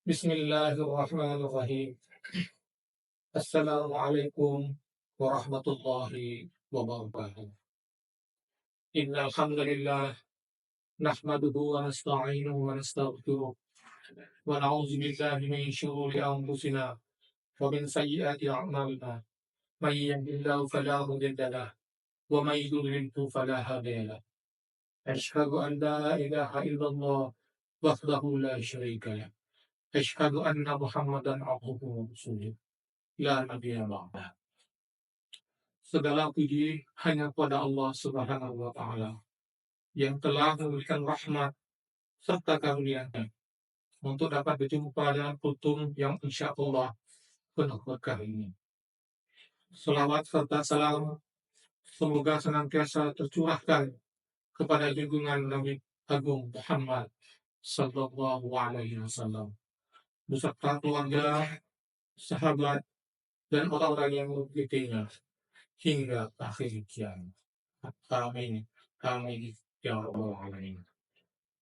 Bismillahirrahmanirrahim. Assalamualaikum warahmatullahi wabarakatuh. Innal hamdalillah nahmaduhu wa nasta'inuhu wa nastaghfiruh wa na'udzu billahi min shururi anfusina wa min sayyiati a'malina. May yahdihillahu fala mudilla lahu wa may yudlilhu fala hadiya lahu. Asyhadu an la ilaha illallah wahdahu la syarika lahu. Asyhadu anna Muhammadan abduhu wa rasuluh. La nabiyya ba'dah. Segala puji hanya kepada Allah Subhanahu wa Ta'ala yang telah memberikan rahmat serta karunia-Nya untuk dapat berjumpa dengan kultum yang insya Allah penuh berkah ini. Selawat serta salam semoga senantiasa tercurahkan kepada junjungan Nabi Agung Muhammad Sallallahu Alaihi Wasallam beserta keluarga, sahabat, dan orang-orang yang mengikutinya hingga akhir kiamat. Amin. Amin. Ya Rabbal Alamin.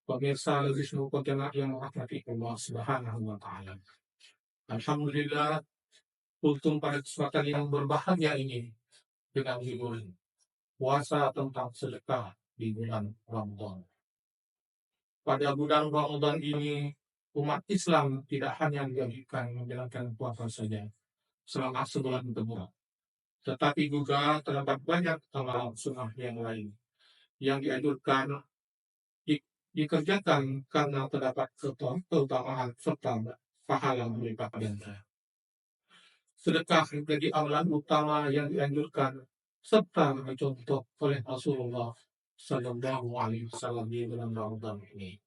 Pemirsa Wisnu Pontianak yang merahmati Allah Subhanahu wa Ta'ala. Alhamdulillah, kultum pada kesempatan yang berbahagia ini dengan judul puasa tentang sedekah di bulan Ramadan. Pada bulan Ramadan ini, umat Islam tidak hanya dianjurkan menjalankan puasa saja selama sebulan penuh, tetapi juga terdapat banyak amal sunnah yang lain yang dianjurkan dikerjakan karena terdapat keutamaan serta pahala berlipat ganda. Sedekah menjadi amalan utama yang dianjurkan serta dicontoh oleh Rasulullah Sallallahu Alaihi Wasallam di bulan Ramadan ini.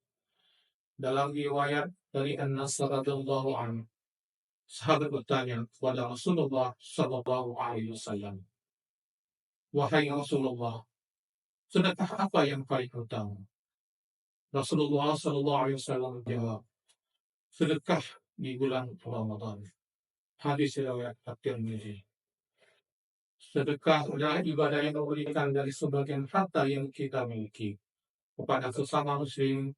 Dalam riwayat dari Anas radhiyallahu anhu, sahabat bertanya kepada Rasulullah Sallallahu Alaihi Wasallam, wahai Rasulullah, sedekah apa yang paling utama? Rasulullah Sallallahu Alaihi Wasallam menjawab, sedekah di bulan Ramadan. Hadis riwayat At-Tirmidzi. Sedekah adalah ibadah yang memberikan dari sebagian harta yang kita miliki kepada sesama muslim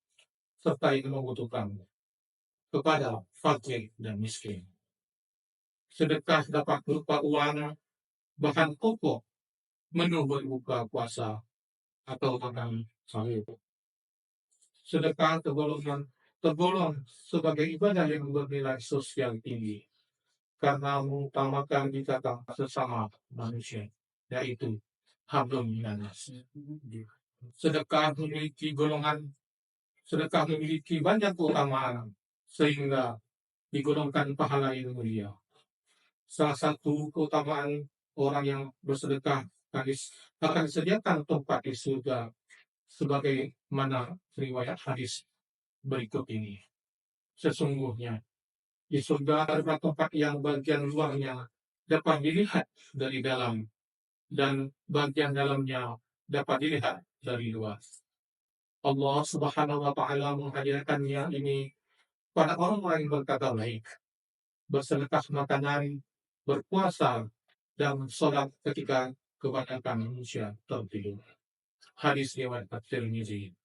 serta yang membutuhkan, kepada fakir dan miskin. Sedekah dapat berupa uang, bahan pokok, menu berbuka puasa, atau makan sahur. Sedekah tergolong sebagai ibadah yang bernilai sosial tinggi karena mengutamakan ikatan sesama manusia, yaitu hablum minanas. Sedekah memiliki banyak keutamaan sehingga digolongkan pahala yang mulia. Salah satu keutamaan orang yang bersedekah akan disediakan tempat di surga sebagai mana riwayat hadis berikut ini. Sesungguhnya di surga ada tempat yang bagian luarnya dapat dilihat dari dalam dan bagian dalamnya dapat dilihat dari luar. Allah Subhanahu wa Ta'ala menghadiahkannya ini pada orang-orang yang berkata baik, bersedekah makanan, berpuasa, dan sholat ketika kebanyakan manusia tertidur. Hadis riwayat At-Tirmidzi.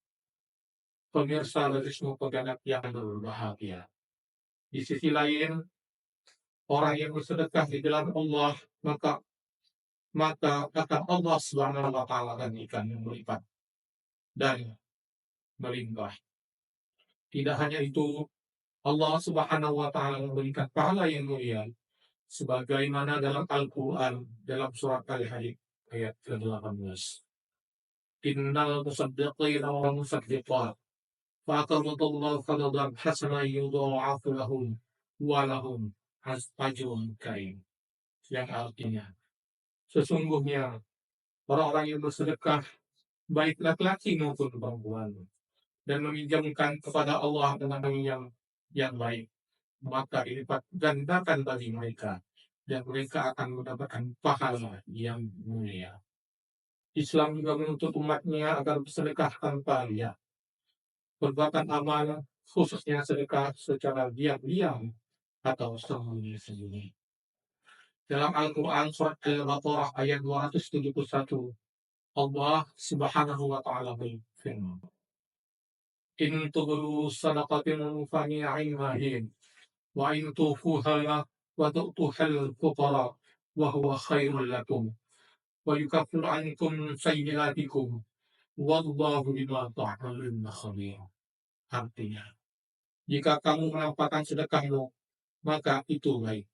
Pemirsa Wisnu Pontianak yang berbahagia. Di sisi lain, orang yang bersedekah di jalan Allah, maka akan Allah Subhanahu wa Ta'ala gantikan yang berlipat dan melimpah. Tidak hanya itu, Allah Subhanahu wa Ta'ala memberikan pahala yang mulia sebagaimana dalam Al-Qur'an dalam surat Al-Hadid ayat ke-18. Innal musaddiqina wal musaddiqat fa'aqaballahu qadadan hasanan yudha'afu lahum wa lahum ajrun karim. Yang artinya, sesungguhnya orang-orang yang bersedekah baik laki-laki maupun perempuan dan meminjamkan kepada Allah dengan yang baik, maka dilipat gandakan bagi mereka dan mereka akan mendapatkan pahala yang mulia. Islam juga menuntut umatnya agar bersedekah tanpa riya. Perbuatan amal, khususnya sedekah secara diam-diam atau sembunyi-sembunyi. Dalam Al-Quran surat Al-Baqarah ayat 271, Allah Subhanahu wa Ta'ala berfirman, In tubdu sadaqatin fa ni'mahin wa in tufuha wa tu'tuhal fuqara wa huwa khairul lakum wa yukaffiru ankum sayyi'atikum wallahu bima ta'maluna khabir. Artinya, jika kamu melampaukan sedekahmu, maka itu baik.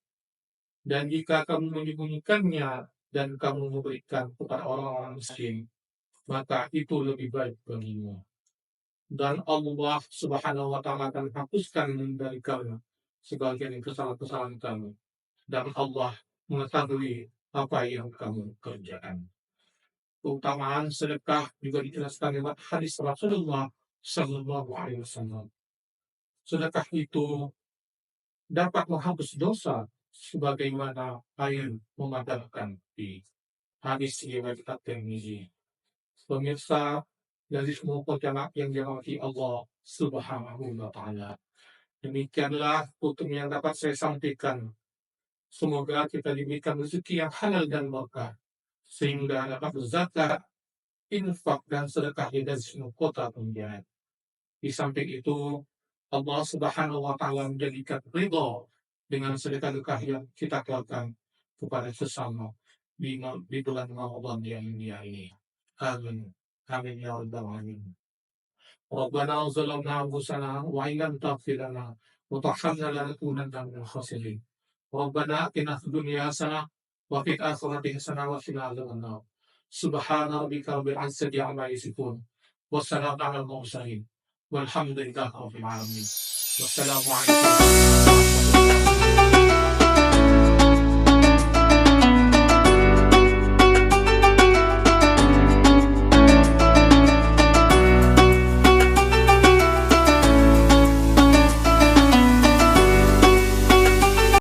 Dan jika kamu menyembunyikannya dan kamu memberikan kepada orang-orang miskin, maka itu lebih baik bagimu. Dan Allah Subhanahu wa Ta'ala akan hapuskan dari kamu sebagian kesalahan-kesalahan kamu. Dan Allah mengetahui apa yang kamu kerjakan. Keutamaan sedekah juga dijelaskan lewat hadis Rasulullah Sallallahu Alaihi Wasallam. Sedekah itu dapat menghapus dosa sebagaimana air memadamkan api. Hadis riwayat At-Tirmizi. Pemirsa dari semua jamaah yang dirahmati Allah Subhanahu wa Ta'ala. Demikianlah hukum yang dapat saya sampaikan. Semoga kita diberikan rezeki yang halal dan berkah, sehingga dapat berzakat, infak, dan sedekah dari semua kota penjara. Di samping itu, Allah Subhanahu wa Ta'ala menjadikan ridho dengan sedekah-sedekah yang kita keluarkan kepada sesama di bulan Ramadan yang mulia ini. Amin. Amin ya rabbal alamin. Rabbana zalamna anfusana wa in lam taghfir lana wa tarhamna lanakunanna minal khasirin. Rabbana atina fid dunya hasanah wa fil akhirati hasanah wa qina adzabannar. Subhana rabbika rabbil izzati amma yasifun. Wassalamu alal mursalin. Walhamdulillahi rabbil alamin. Wassalamu alaikum warahmatullahi wabarakatuh.